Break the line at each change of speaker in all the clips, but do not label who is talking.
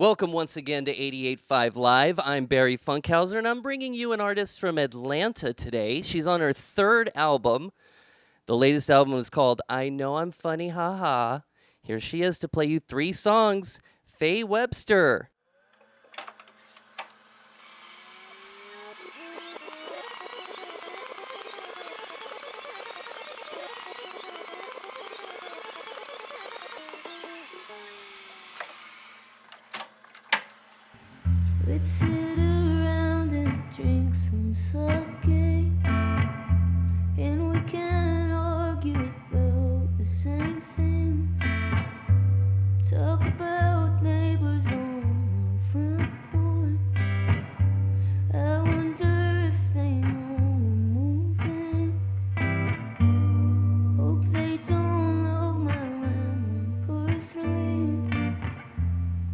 Welcome once again to 88.5 Live. I'm Barry Funkhouser, and I'm bringing you an artist from Atlanta today. She's on her third album. The latest album is called I Know I'm Funny, Ha Ha. Here she is to play you 3 songs, Faye Webster.
We'd sit around and drink some sake, and we can't argue about the same things. Talk about neighbors on our front porch. I wonder if they know we're moving. Hope they don't know my landline personally,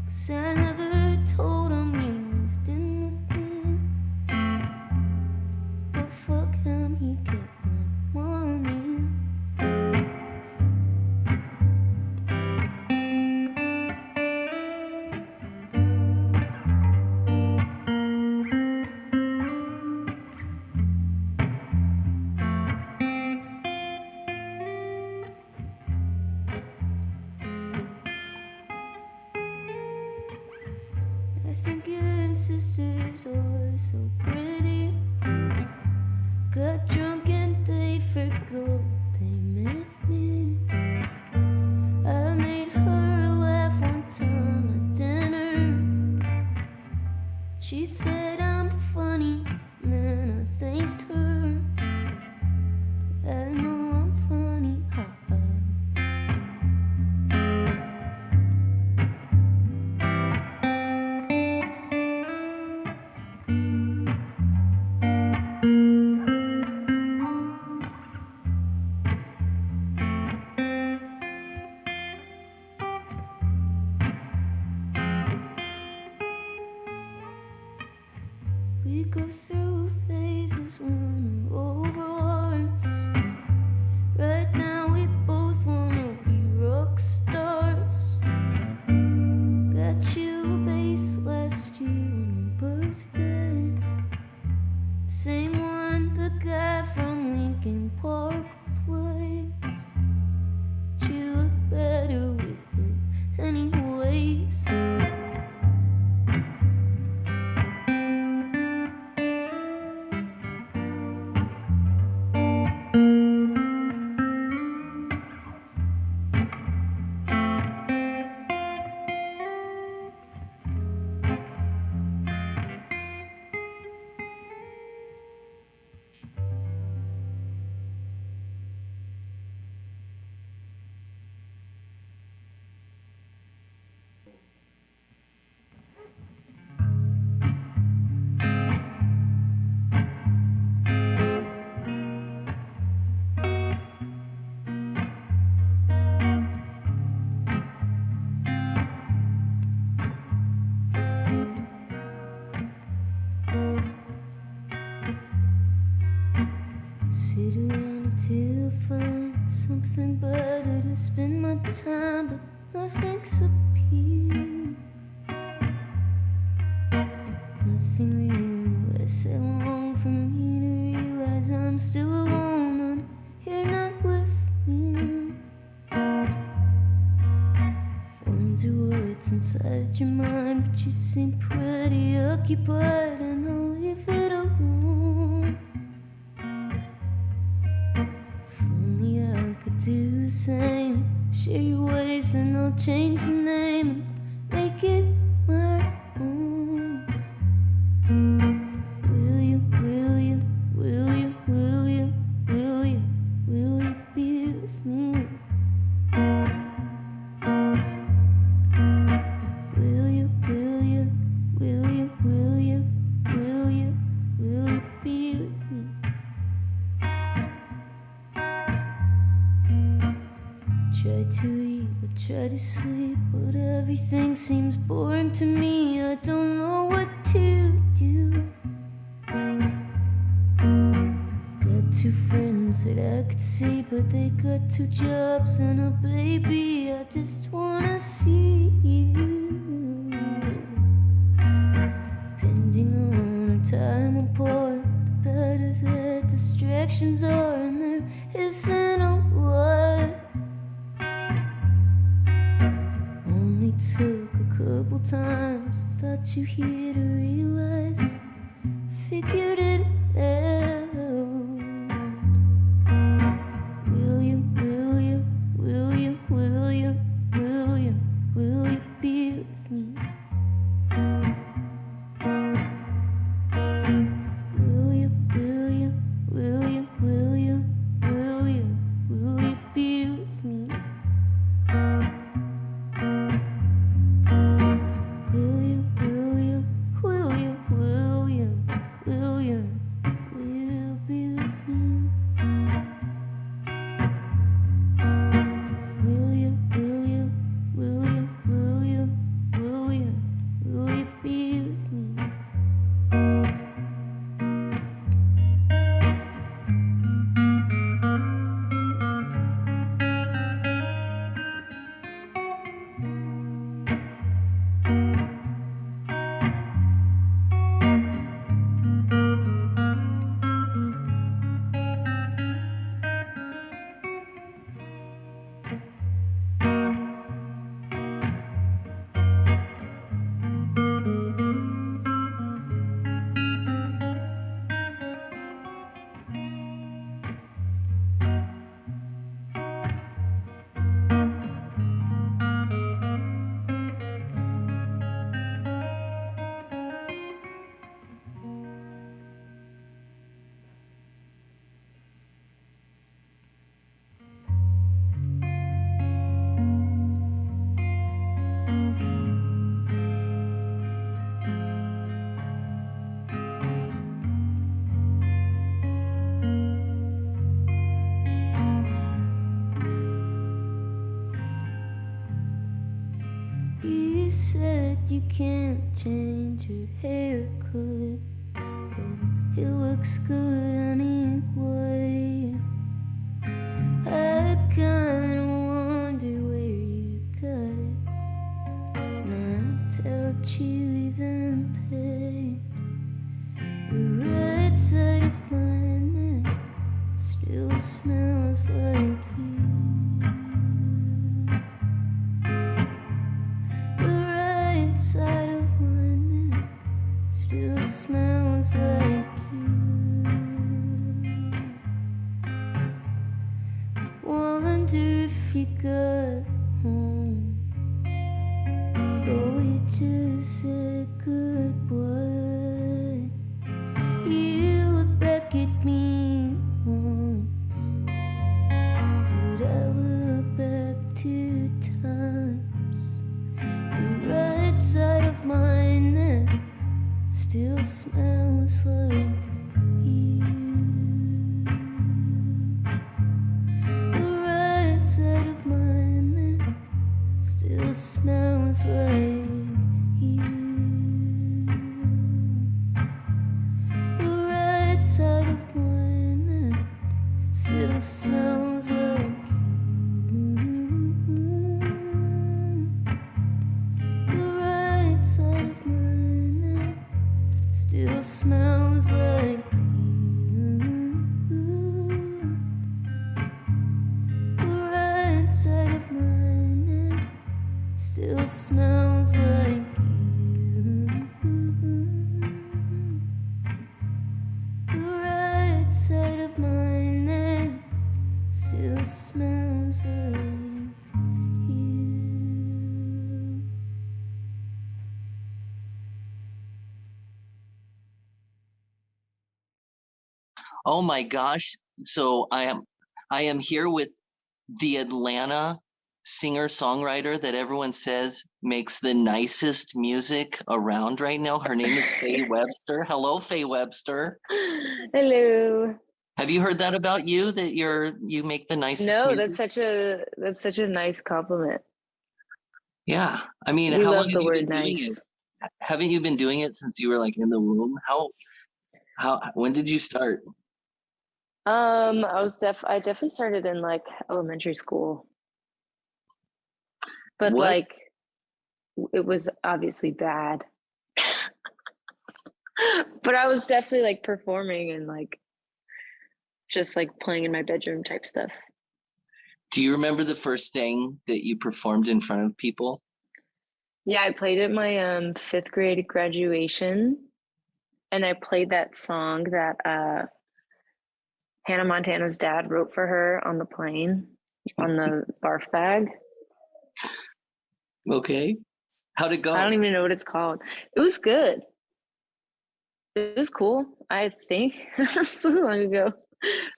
'cause I never told them you moved in with me. But fuck him, he kept my money. I think your sisters are so pretty. Got drunk and they forgot they met me. I made her laugh one time at dinner. She said I'm funny, and then I thanked her. I know I'm funny, ha ha. We go through phases, running over hearts. Right now we both wanna be rock stars. Got you a bass last year on your birthday. Same one the guy from Lincoln Park plays. But you look better with it anyways. Sit around until I find something better to spend my time, but nothing's appealing. Nothing really lasts that long for me to realize I'm still alone and you're not with me. Wonder what's inside your mind, but you seem pretty occupied, and I'll leave it alone. If only I could do the same, share your ways and I'll change the name and make it my own. Will you, will you, will you, will you, will you, will you be with me? Will you, will you, will you, will you, will you, will you be with me? Try to eat, I try to sleep, but everything seems boring to me. I don't know what to do. Got 2 friends that I could see, but they got 2 jobs and a baby. I just wanna see you. time apart, the better that distractions are, and there isn't a lot. Only took a couple times without you here to realize, figured it out. Will you, will you, will you, will you, will you, will you be with me? Will you, will you, will you, will you, will you, will you be with me? Will you, will you, will you, will you, will you, will you be with me? Will you, will you, will you, will you, will you, will you be with me? You said you can't change your haircut, but it looks good anyway. I kinda wonder where you got it, not out you even paid. The right side of my neck still smells like you. Side of my neck still smells like you. Wonder if you got home, or you just said goodbye. You look back at me once, but I look back 2 times. The right side of my neck still smells like you. The right side of my neck still smells like you. The right side of my neck still smells like you. Side of my neck still smells like you. The right side of my neck still smells like you. The right side of my neck still smells like you.
Oh my gosh. So I am here with the Atlanta singer-songwriter that everyone says makes the nicest music around right now. Her name is Faye Webster. Hello, Faye Webster.
Hello.
Have you heard that about you, that you make the nicest
No,
music?
that's such a nice compliment.
Yeah. I mean,
We
how long
love
have
the
you
word
been doing
nice.
it? Haven't you been doing it since you were like in the womb? How when did you start?
I definitely started in like elementary school, but
What?
like it was obviously bad. But I was definitely like performing and like just like playing in my bedroom type stuff.
Do you remember the first thing that you performed in front of people?
Yeah, I played at my fifth grade graduation, and I played that song that Hannah Montana's dad wrote for her on the plane on the barf bag.
Okay. How'd it
I
go?
don't even know what it's called. It was good. It was cool, I think. So long ago.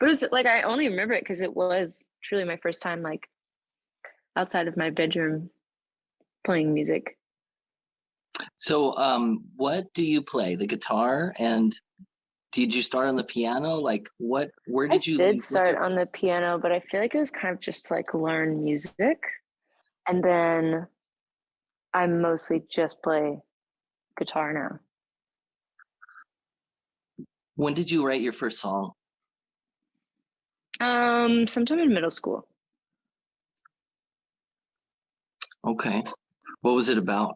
But it was like I only remember it because it was truly my first time like outside of my bedroom playing music.
So, what do you play? The guitar? And did you start on the piano? Like, where
I
did you
did
learn?
start on the piano, but I feel like it was kind of just to, like learn music. And then I mostly just play guitar now.
When did you write your first song?
Sometime in middle school.
Okay. What was it about?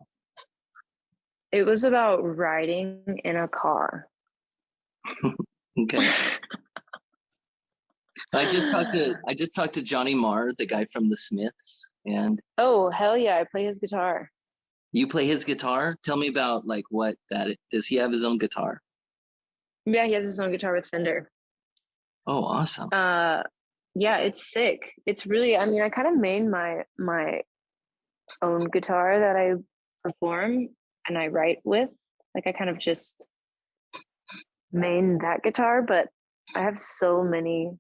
It was about riding in a car.
Okay. I just talked to Johnny Marr, the guy from the Smiths, and
Oh, hell yeah, I play his guitar.
you play his guitar. Tell me about like what that does he have his own guitar?
Yeah, he has his own guitar with Fender.
Oh, awesome.
Yeah, it's sick. It's really, I mean, I kind of made my own guitar that I perform and I write with. Like I kind of just made that guitar, but I have so many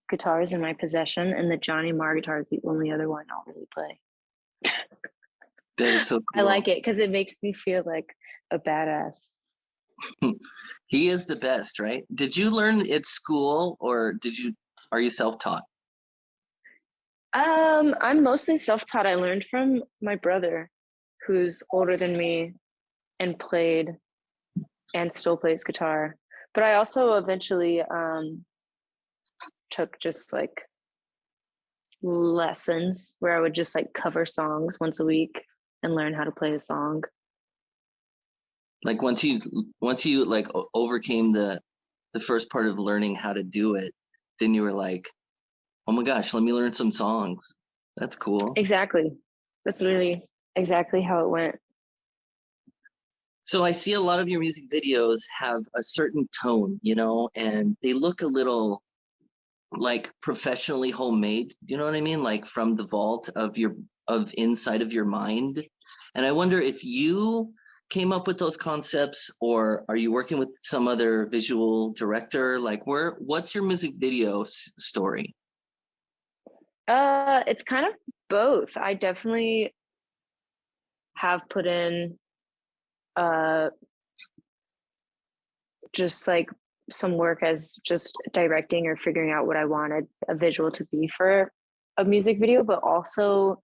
guitars in my possession, and the Johnny Marr guitar is the only other one I'll really play.
That is so cool.
I like it because it makes me feel like a badass.
He is the best, right? Did you learn at school or are you self-taught?
I'm mostly self-taught. I learned from my brother, who's older than me and played and still plays guitar. But I also eventually took just like lessons where I would just like cover songs once a week and learn how to play a song.
Like once you like overcame the first part of learning how to do it, then you were like, oh my gosh, let me learn some songs. That's cool.
Exactly. That's literally exactly how it went.
So I see a lot of your music videos have a certain tone, and they look a little like professionally homemade. You know what I mean? Like from the vault of inside of your mind. And I wonder if you came up with those concepts or are you working with some other visual director? Like what's your music video story?
It's kind of both. I definitely have put in just like some work as just directing or figuring out what I wanted a visual to be for a music video, but also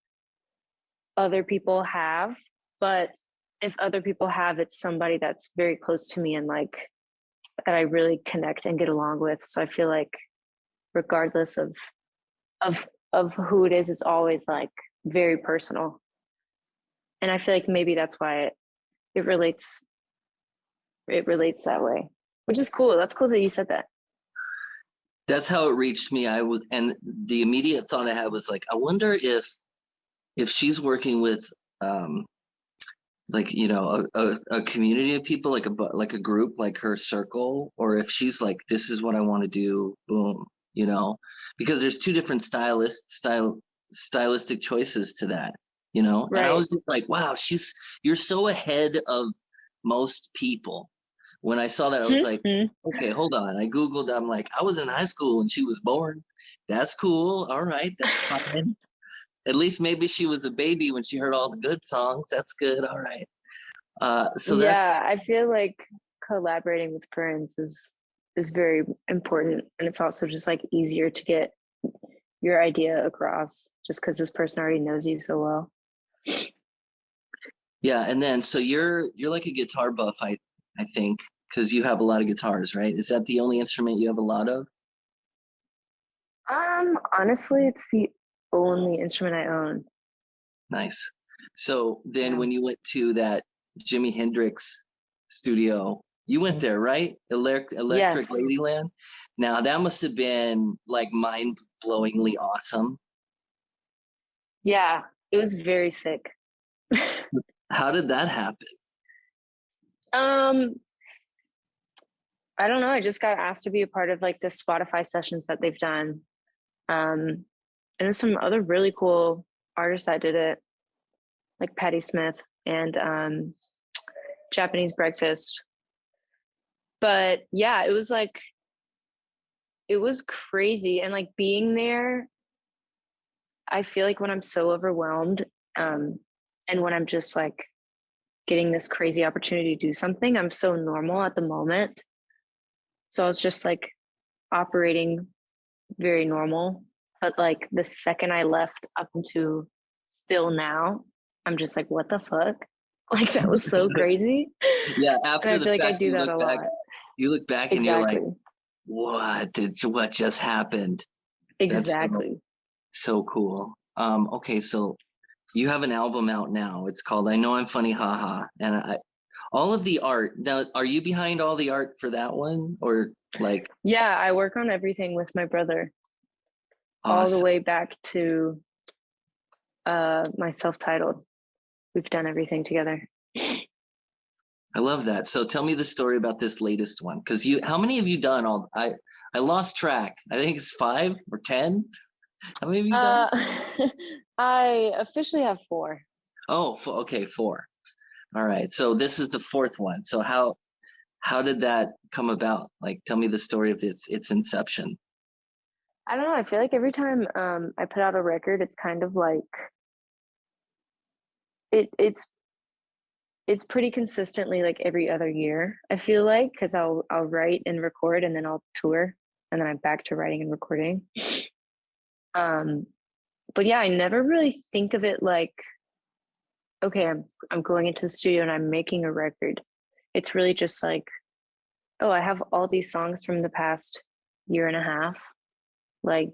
other people have. But if other people have, it's somebody that's very close to me and like that I really connect and get along with. So I feel like regardless of who it is, it's always like very personal. And I feel like maybe that's why it relates that way, which is cool. That's cool that you said that.
That's how it reached me. And the immediate thought I had was like, I wonder if she's working with like a community of people, like a group, like her circle, or if she's like, this is what I want to do, boom, because there's two different stylistic choices to that, and I
Right.
was just like, wow, you're so ahead of most people. When I saw that, I was like, okay, hold on. I Googled, I'm like, I was in high school when she was born. That's cool. All right, that's fine. At least maybe she was a baby when she heard all the good songs. That's good. All right. So
Yeah, I feel like collaborating with friends is very important, and it's also just like easier to get your idea across just because this person already knows you so well.
yeah. And then so you're like a guitar buff, I think, because you have a lot of guitars, right? Is that the only instrument you have a lot of?
Honestly, it's the only instrument I own.
Nice. So then
Yeah.
when you went to that Jimi Hendrix studio, You went there, right? Electric
Yes.
Ladyland. Now that must have been like mind-blowingly awesome.
Yeah, it was very sick.
How did that happen?
Um, I don't know. I just got asked to be a part of like the Spotify sessions that they've done. And there's some other really cool artists that did it, like Patti Smith and Japanese Breakfast. But yeah, it was like, it was crazy. And like being there, I feel like when I'm so overwhelmed, and when I'm just like getting this crazy opportunity to do something, I'm so normal at the moment. So I was just like operating very normal. But like the second I left up into still now, I'm just like, what the fuck? Like that was so crazy.
Yeah,
And
after
I
the
feel like I
fact,
do that a lot.
you look back and you're like,
Exactly.
what just happened? That's
Exactly.
so cool. Okay, so you have an album out now. It's called I Know I'm Funny, Haha. And all of the art. Now, are you behind all the art for that one? Or like
Yeah, I work on everything with my brother all the
awesome.
way back to my self-titled. We've done everything together.
I love that. So tell me the story about this latest one. Because how many have you done? I lost track. I think it's 5 or 10. How many have you done?
Uh, I officially have 4.
Oh, okay, 4. All right. So this is the 4th one. So how did that come about? Like, tell me the story of its inception.
I don't know. I feel like every time I put out a record, it's kind of like it's pretty consistently like every other year. I feel like because I'll write and record and then I'll tour and then I'm back to writing and recording. Um, but yeah, I never really think of it like, okay, I'm going into the studio and I'm making a record. It's really just like, oh, I have all these songs from the past year and a half. Like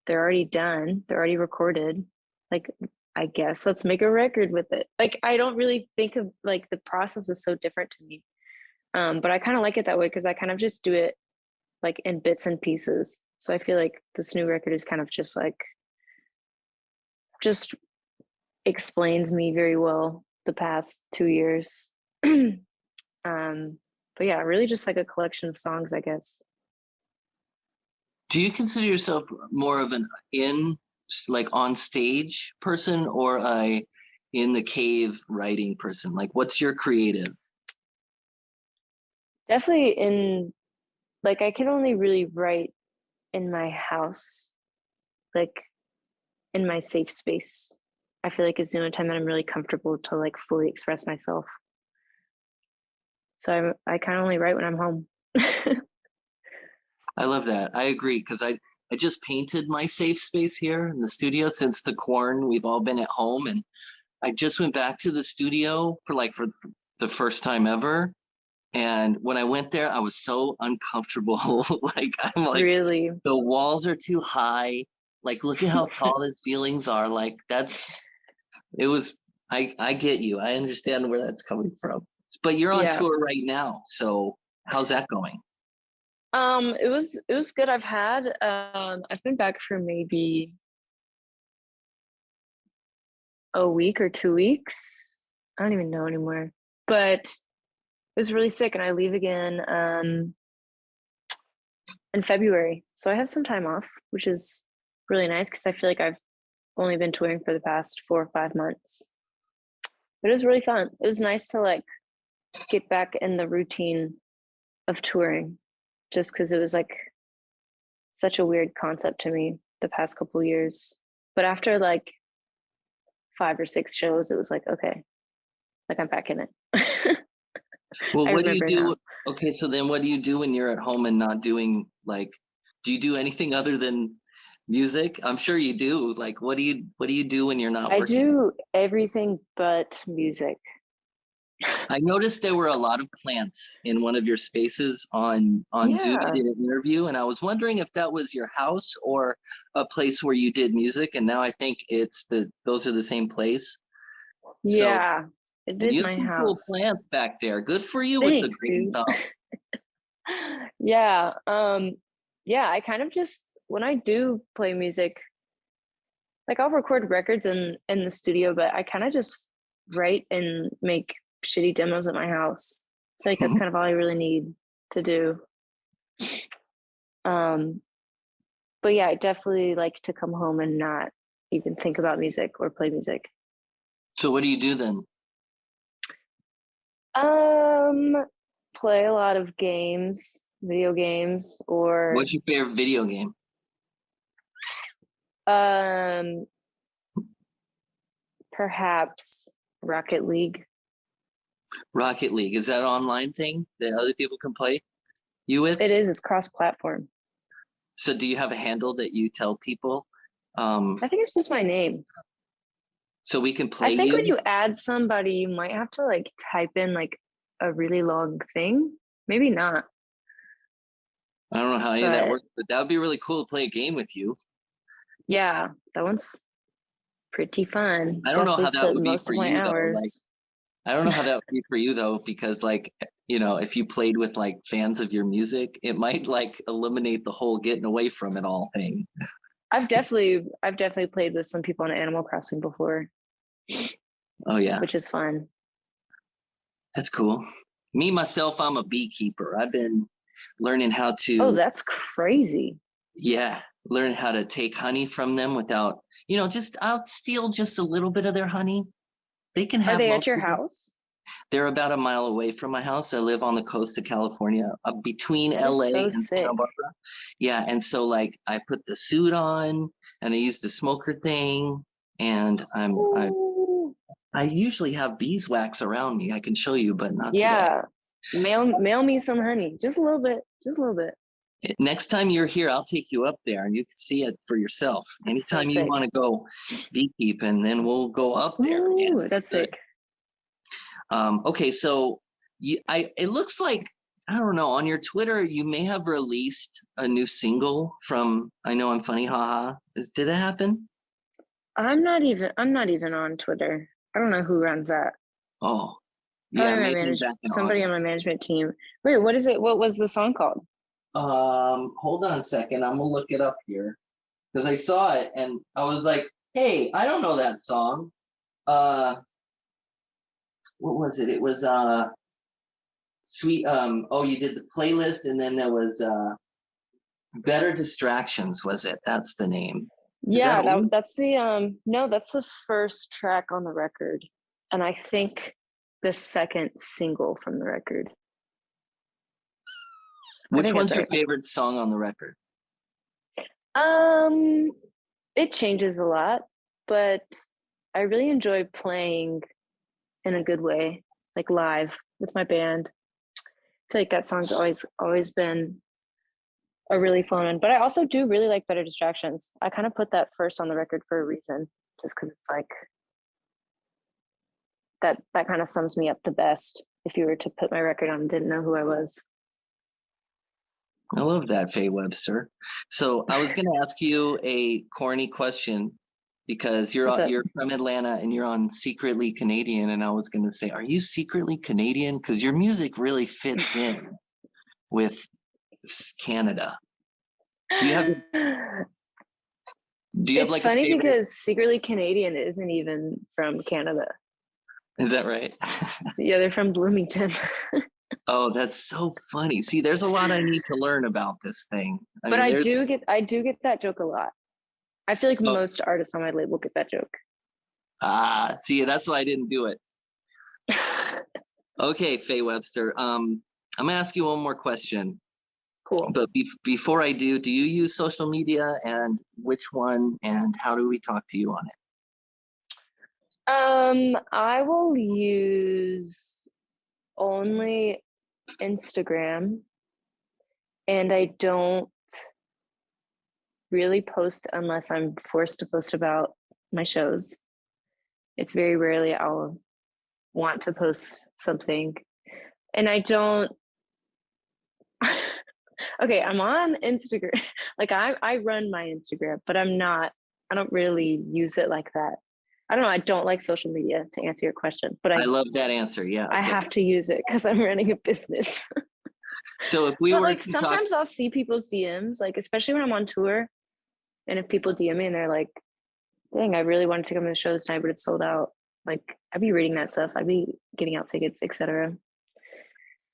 they're already done, they're already recorded. Like I guess let's make a record with it. Like I don't really think of like the process is so different to me. But I kind of like it that way because I kind of just do it like in bits and pieces. So I feel like this new record is kind of just like just explains me very well the past 2 years. But yeah, really just like a collection of songs, I guess.
Do you consider yourself more of an like on stage person or a in the cave writing person? Like, what's your creative?
Definitely in like I can only really write in my house, like in my safe space. I feel like it's the only time that I'm really comfortable to like fully express myself. So I kind of only write when I'm home.
I love that. I agree because I just painted my safe space here in the studio since the quarantine. We've all been at home, and I just went back to the studio for the first time ever. And when I went there, I was so uncomfortable. Like I'm like
Really.
the walls are too high. Like look at how tall the ceilings are. Like it was. I get you. I understand where that's coming from. But you're on
Yeah.
tour right now, so how's that going?
It was good. I've been back for maybe a week or 2 weeks. I don't even know anymore. But it was really sick and I leave again in February. So I have some time off, which is really nice because I feel like I've only been touring for the past 4 or 5 months. But it was really fun. It was nice to like get back in the routine of touring just because it was like such a weird concept to me the past couple years. But after like 5 or 6 shows, it was like, okay, like I'm back in it.
Well,
I
what do you
remember
do?
now.
Okay, so then what do you do when you're at home and not doing like, do you do anything other than music? I'm sure you do. Like, what do you do when you're not
I
working?
do everything but music.
I noticed there were a lot of plants in one of your spaces on Zoom. You
Yeah.
did an interview, and I was wondering if that was your house or a place where you did music. And now I think those are the same place. So
Yeah. It
And
is
you have
my
some cool
house.
plants back there. Good for you with the
Thanks,
green
dude.
thumb.
Yeah. Yeah, I kind of just when I do play music, like I'll record records in the studio, but I kind of just write and make shitty demos at my house. I feel like that's kind of all I really need to do. But yeah, I definitely like to come home and not even think about music or play music.
So what do you do then?
Play a lot of games, video games, or
What's your favorite video game?
um perhaps Rocket League.
Rocket League. Is that an online thing that other people can play you with?
It is, it's cross-platform.
So do you have a handle that you tell people?
I think it's just my name.
So we can play
I think
you?
when you add somebody, you might have to like type in like a really long thing. Maybe not.
I don't know how any of that
But
works, but that would be really cool to play a game with you.
yeah, that one's pretty fun.
I don't know
Definitely
how that
split
would be
most
for
of my
you though. Like,
hours.
I don't know how that would be for you though, because like, you know, if you played with like fans of your music, it might like eliminate the whole getting away from it all thing.
I've definitely played with some people on Animal Crossing before,
Oh yeah,
which is fun.
that's cool. Me myself, I'm a beekeeper. I've been learning how
Oh,
to,
that's crazy.
yeah, learn how to take honey from them without, you know, just I'll steal just a little bit of their honey. They can
Are
have
they
most
at your
of it.
house?
They're about a mile away from my house. I live on the coast of California, between
That is
LA
so
and Santa
sick.
Barbara. Yeah, and so like I put the suit on and I use the smoker thing, and
Ooh.
I usually have beeswax around me. I can show you, but not today.
Yeah. Mail me some honey. Just a little bit. Just a little bit.
Next time you're here, I'll take you up there and you can see it for yourself.
That's so
Anytime you
sick.
want to go beekeeping, then we'll go up there. And
Ooh, that's
good.
sick.
Okay, so it looks like, I don't know, on your Twitter you may have released a new single from I Know I'm Funny Haha. Did it happen?
I'm not even on Twitter. I don't know who runs that.
Oh, yeah,
Probably my
maybe back in
somebody on my
August.
management team. Wait, what is it? What was the song called?
Hold on a second. I'm gonna look it up here because I saw it and I was like, hey, I don't know that song. Uh, what was it? It was sweet. Oh, you did the playlist, and then there was Better Distractions. Was it? That's the name. Is that
Yeah,
old?
that's the no, that's the first track on the record. And I think the second single from the record. I
Which
think that's
one's your
right.
favorite song on the record?
Um, it changes a lot, but I really enjoy playing in a good way, like live with my band. I feel like that song's always been a really fun one. But I also do really like Better Distractions. I kind of put that first on the record for a reason, just because it's like that kind of sums me up the best if you were to put my record on and didn't know who I was.
I love that, Faye Webster. So I was going to ask you a corny question because
What's up?
you're from Atlanta and you're on Secretly Canadian, and I was going to say, are you secretly Canadian? Because your music really fits in with Canada. Do you have
It's
like a
funny
favorite?
because Secretly Canadian isn't even from Canada.
Is that right?
Yeah, they're from Bloomington.
Oh, that's so funny. See, there's a lot I need to learn about this thing. I
But
mean, there's
I do get that joke a lot. I feel like
oh,
most artists on my label get that joke.
see, that's why I didn't do it. Okay, Faye Webster. I'm gonna ask you one more question.
Cool.
But before I do you use social media, and which one, and how do we talk to you on it?
I will use only Instagram, and I don't really post unless I'm forced to post about my shows. It's very rarely I'll want to post something, and I don't. Okay, I'm on Instagram. Like I run my Instagram, but I don't really use it like that. I don't know. I don't like social media, to answer your question, but
I love that answer. Yeah.
I
okay.
have to use it because I'm running a business.
So if we
But
were
like
to
sometimes I'll see people's DMs, like especially when I'm on tour, and if people DM me and they're like, "Dang, I really wanted to come to the show this time, but it's sold out." Like I'd be reading that stuff. I'd be giving out tickets, etc.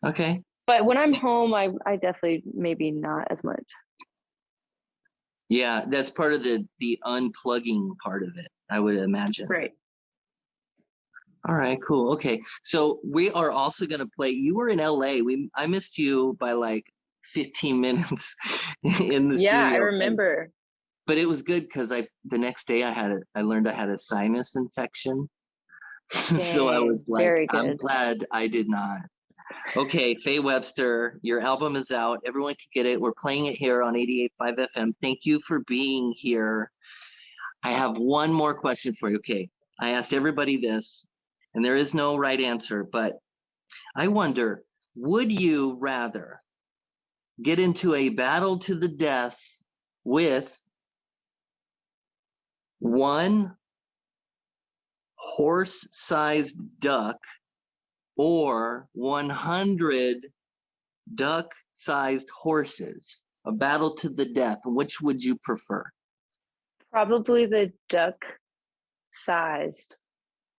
okay.
But when I'm home, I definitely maybe not as much.
Yeah, that's part of the unplugging part of it, I would imagine.
Right.
All right, cool. Okay. So we are also going to play. You were in LA. I missed you by like 15 minutes in the studio.
Yeah, I remember.
But it was good because the next day I learned I had a sinus infection. So I was like,
very
I'm
good.
glad I did not. Okay, Faye Webster, your album is out. Everyone can get it. We're playing it here on 88.5 FM. Thank you for being here. I have one more question for you. Okay, I asked everybody this, and there is no right answer, but I wonder, would you rather get into a battle to the death with one horse-sized duck or 100 duck-sized horses? A battle to the death. Which would you prefer?
Probably the duck-sized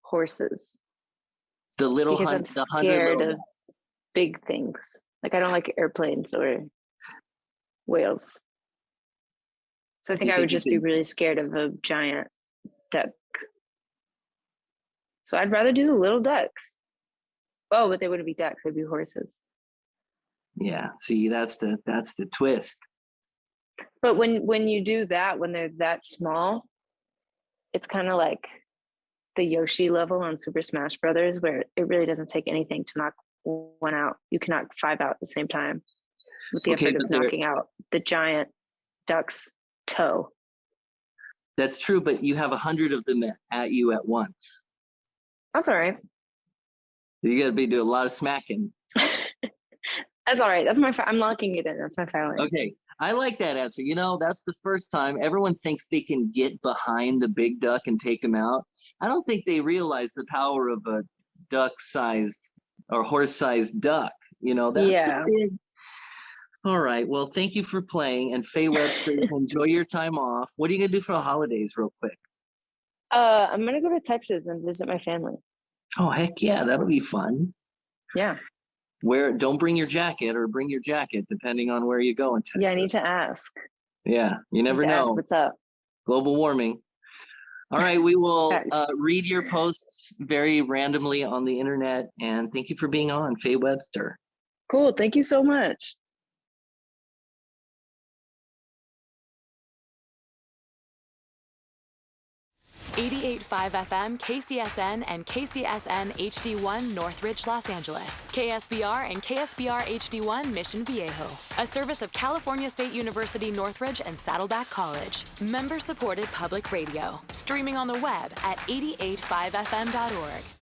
horses.
The little
because I'm
the 100
scared
little
of big things. Like I don't like airplanes or whales. So I think
You
I
think
would
you
just be
could-
really scared of a giant duck. So I'd rather do the little ducks. Oh, but they wouldn't be ducks, they'd be horses.
Yeah, see, that's the twist.
But when you do that, when they're that small, it's kind of like the Yoshi level on Super Smash Brothers, where it really doesn't take anything to knock one out. You can knock 5 out at the same time with the
Okay,
effort
but
of knocking out the giant duck's toe.
That's true, but you have 100 of them at you at once.
That's all right.
You got to be doing a lot of smacking.
That's all right. That's I'm locking it in. That's my final answer.
Okay, I like that answer. You know, that's the first time everyone thinks they can get behind the big duck and take him out. I don't think they realize the power of a duck-sized or horse-sized duck. You know, that's
Yeah.
a big. All right. Well, thank you for playing. And Faye Webster, enjoy your time off. What are you gonna do for the holidays, real quick?
I'm gonna go to Texas and visit my family.
Oh, heck yeah, that'll be fun.
Yeah.
Don't bring your jacket or bring your jacket, depending on where you go in Texas.
Yeah, I need to ask.
Yeah, you never know.
Ask what's up.
Global warming. All right, we will read your posts very randomly on the internet. And thank you for being on, Faye Webster.
Cool. Thank you so much.
.5 FM, KCSN, and KCSN HD1 Northridge, Los Angeles. KSBR and KSBR HD1 Mission Viejo. A service of California State University Northridge and Saddleback College. Member-supported public radio. Streaming on the web at 885fm.org.